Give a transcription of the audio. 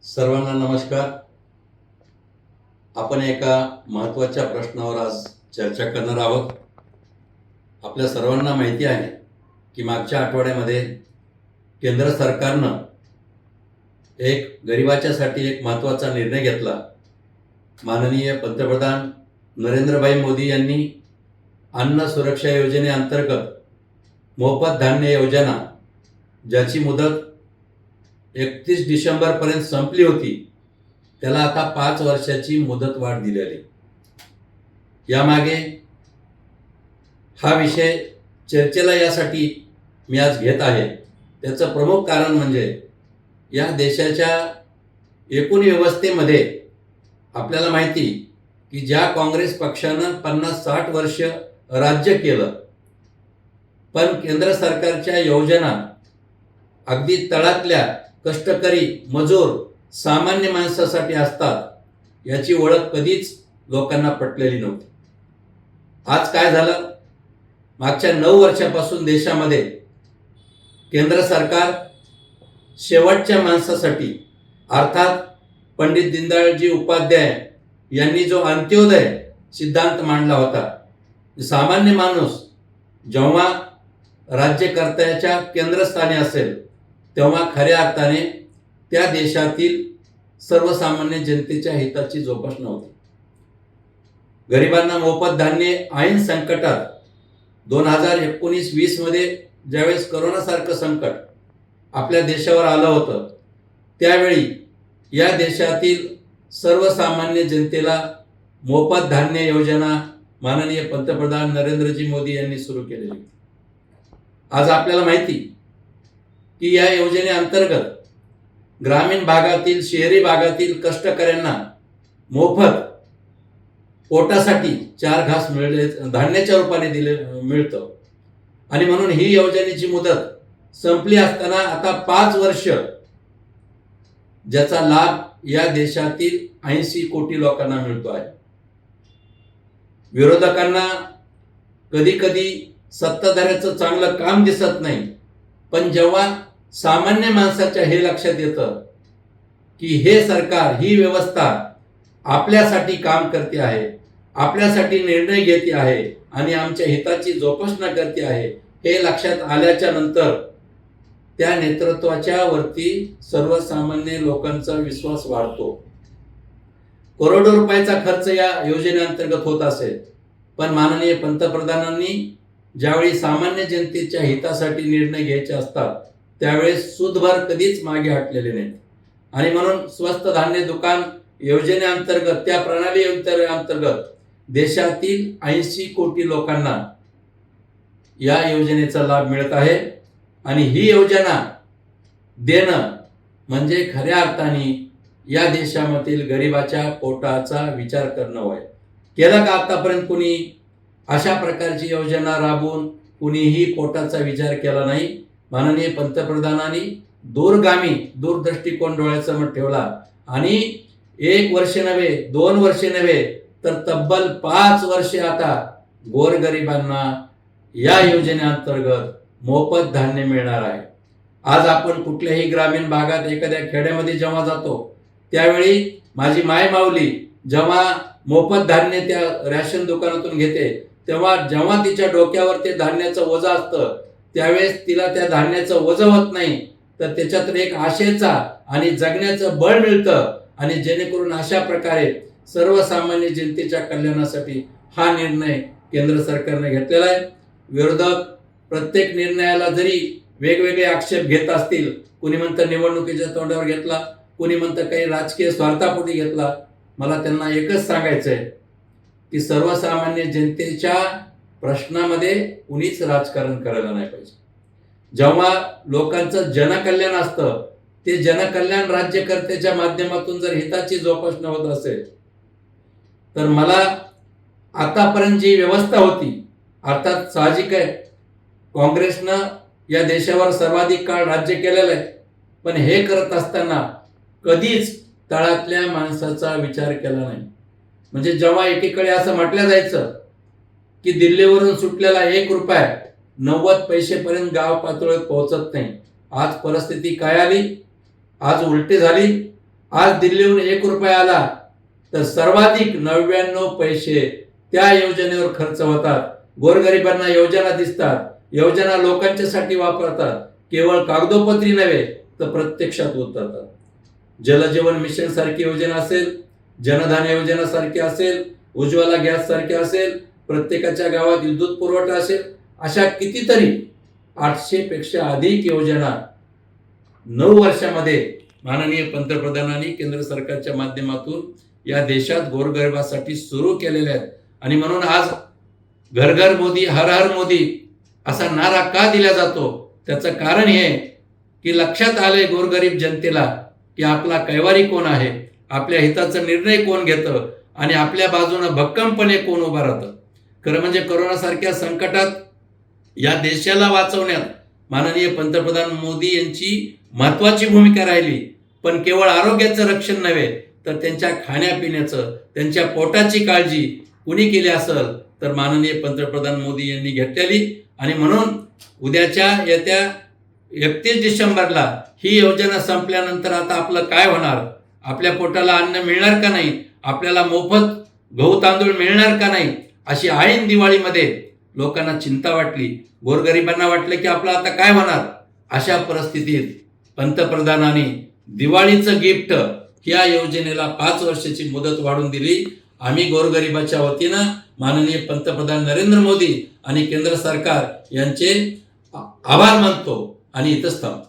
सर्वांना नमस्कार. आपण एका महत्त्वाच्या प्रश्नावर आज चर्चा करणार आहोत. आपल्या सर्वांना माहिती आहे की मागच्या आठवड्यामध्ये केंद्र सरकारनं गरिबाच्यासाठी एक महत्त्वाचा निर्णय घेतला. माननीय पंतप्रधान नरेंद्रभाई मोदी यांनी अन्न सुरक्षा योजनेअंतर्गत मोफत धान्य योजना, ज्याची मुदत 31 डिसेंबरपर्यंत संपली होती, त्याला आता 5 वर्षाची मुदतवाढ दिलेली. यामागे हा विषय चर्चेला यासाठी मी आज घेत आहे. त्याचं प्रमुख कारण म्हणजे या देशाच्या एकूण व्यवस्थेमध्ये आपल्याला माहिती की ज्या काँग्रेस पक्षानं 50-60 वर्ष राज्य केलं, पण केंद्र सरकारच्या योजना अगदी तळातल्या कष्टकरी, मजूर, सामान्य माणसासाठी असतात, याची ओळख कधीच लोकांना पटलेली नव्हती. आज काय झालं? मागच्या 9 वर्षापासून देशामध्ये केंद्र सरकार शेवटच्या माणसासाठी, अर्थात पंडित दीनदयाळजी उपाध्याय यांनी जो अंत्योदय सिद्धांत मांडला होता, सामान्य माणूस जेव्हा राज्यकर्त्याच्या केंद्रस्थानी असेल तेव्हा खऱ्या अर्थाने त्या देशातील सर्वसामान्य जनतेच्या हिताची जोपासना होती. गरिबांना मोफत धान्य ऐन संकटात 2019-20 मध्ये ज्यावेळेस करोनासारखं संकट आपल्या देशावर आलं होतं, त्यावेळी या देशातील सर्वसामान्य जनतेला मोफत धान्य योजना माननीय पंतप्रधान नरेंद्रजी मोदी यांनी सुरू केलेली. आज आपल्याला माहिती की या योजनेअंतर्गत ग्रामीण भागातील, शहरी भागातील कष्टकऱ्यांना मोफत पोटासाठी 4 घास धान्याच्या रूपाने मिळतं. आणि म्हणून ही योजनेची मुदत संपली असताना आता 5 वर्ष ज्याचा लाभ या देशातील 80 कोटी लोकांना मिळतो आहे. विरोधकांना कधी कधी सत्ताधाऱ्याचं चांगलं काम दिसत नाही, पण जेव्हा सामान्य माणसाच्या हे लक्षात येतं की हे सरकार, ही व्यवस्था आपल्यासाठी काम करते आहे, आपल्यासाठी निर्णय घेते आहे आणि आमच्या हिताची जोपासना करते आहे, हे लक्षात आल्याच्या नंतर त्या नेतृत्वाच्या वरती सर्वसामान्य लोकांचा विश्वास वाढतो. करोडो रुपयाचा खर्च या योजनेअंतर्गत होत असेल, पण माननीय पंतप्रधानांनी ज्यावेळी सामान्य जनतेच्या हितासाठी निर्णय घ्यायचे असतात त्यावेळेस सूदभर कधीच मागे हटलेले नाहीत. आणि म्हणून स्वस्त धान्य दुकान योजनेअंतर्गत, त्या प्रणाली अंतर्गत देशातील 80 कोटी लोकांना या योजनेचा लाभ मिळत आहे. आणि ही योजना देणं म्हणजे खऱ्या अर्थाने या देशामधील गरिबाच्या पोटाचा विचार करणं होय. केलं का आतापर्यंत कुणी अशा प्रकारची योजना राबवून? कुणीही पोटाचा विचार केला नाही. माननीय पंतप्रधानांनी दूरदृष्टिकोन डोळ्यासमोर ठेवला आणि 1 वर्ष नव्हे, 2 वर्ष नव्हे, तर तब्बल 5 वर्षे आता गोरगरिबांना या योजनेअंतर्गत मोफत धान्य मिळणार आहे. आज आपण कुठल्याही ग्रामीण भागात, एखाद्या खेड्यामध्ये जेव्हा जातो त्यावेळी माझी माय माऊली जेव्हा मोफत धान्य त्या रॅशन दुकानातून घेते, जेव्हा तिच्या डोक्यावर ते धान्याचं ओझं असतं त्यावेळेस तिला त्या धान्याचं ओझं होत नाही, तर त्याच्यात एक आशेचा आणि जगण्याचं बळ मिळतं. आणि जेणेकरून अशा प्रकारे सर्वसामान्य जनतेच्या कल्याणासाठी हा निर्णय केंद्र सरकारने घेतलेला आहे. विरोधक प्रत्येक निर्णयाला जरी वेगवेगळे आक्षेप घेत असतील, कुणी म्हणतं निवडणुकीच्या तोंडावर घेतला, कुणी म्हणतं काही राजकीय स्वार्थापोटी घेतला, मला त्यांना एकच सांगायचं आहे की सर्वसामान्य जनतेच्या प्रश्नामध्ये कुणीच राजकारण करायला नाही पाहिजे. जेव्हा लोकांचं जनकल्याण असतं, ते जनकल्याण राज्यकर्त्याच्या माध्यमातून जर हिताची जोपासना होत असेल, तर मला आतापर्यंत जी व्यवस्था होती, अर्थात साहजिक आहे काँग्रेसनं या देशावर सर्वाधिक काळ राज्य केलेलं आहे, पण हे करत असताना कधीच तळातल्या माणसाचा विचार केला नाही. म्हणजे जेव्हा एकीकडे असं म्हटलं जायचं की दिल्लीवरून सुटलेला 1 रुपया 90 पैसेपर्यंत गाव पातळीवर पोहोचत नाही, आज परिस्थिती काय आली? आज उलटी झाली. आज दिल्लीहून 1 रुपया आला तर सर्वाधिक 99 पैसे त्या योजनेवर खर्च होतात. गोरगरिबांना योजना दिसतात, योजना लोकांच्यासाठी वापरतात, केवळ कागदोपत्री नव्हे तर प्रत्यक्षात उतरतात. जलजीवन मिशन सारखी योजना असेल, जनधन योजना सारखी असेल, उज्ज्वला गॅस सारखी असेल, प्रत्येकाच्या गावात विद्युत पुरवठा असेल, अशा कितीतरी 800 पेक्षा अधिक योजना 9 वर्षामध्ये माननीय पंतप्रधानांनी केंद्र सरकारच्या माध्यमातून या देशात गोरगरिबासाठी सुरू केलेल्या आहेत. आणि म्हणून आज घर घर मोदी, हर हर मोदी असा नारा का दिला जातो, त्याचं कारण हे की लक्षात आलंय गोरगरीब जनतेला की आपला कैवारी कोण आहे, आपल्या हिताचा निर्णय कोण घेतं आणि आपल्या बाजूनं भक्कमपणे कोण उभं राहतं. खरं म्हणजे कोरोनासारख्या संकटात या देशाला वाचवण्यात माननीय पंतप्रधान मोदी यांची महत्त्वाची भूमिका राहिली. पण केवळ आरोग्याचं रक्षण नव्हे तर त्यांच्या खाण्यापिण्याचं, त्यांच्या पोटाची काळजी कुणी केली असेल तर माननीय पंतप्रधान मोदी यांनी घेतलेली. आणि म्हणून उद्याच्या येत्या 31 डिसेंबरला ही योजना संपल्यानंतर आता आपलं काय होणार, आपल्या पोटाला अन्न मिळणार का नाही, आपल्याला मोफत गहू तांदूळ मिळणार का नाही, अशी ऐन दिवाळीमध्ये लोकांना चिंता वाटली. गोरगरिबांना वाटलं की आपलं आता काय होणार. अशा परिस्थितीत पंतप्रधानांनी दिवाळीचं गिफ्ट या योजनेला 5 वर्षाची मुदत वाढवून दिली. आम्ही गोरगरिबाच्या वतीनं माननीय पंतप्रधान नरेंद्र मोदी आणि केंद्र सरकार यांचे आभार मानतो आणि इथंच थांबतो.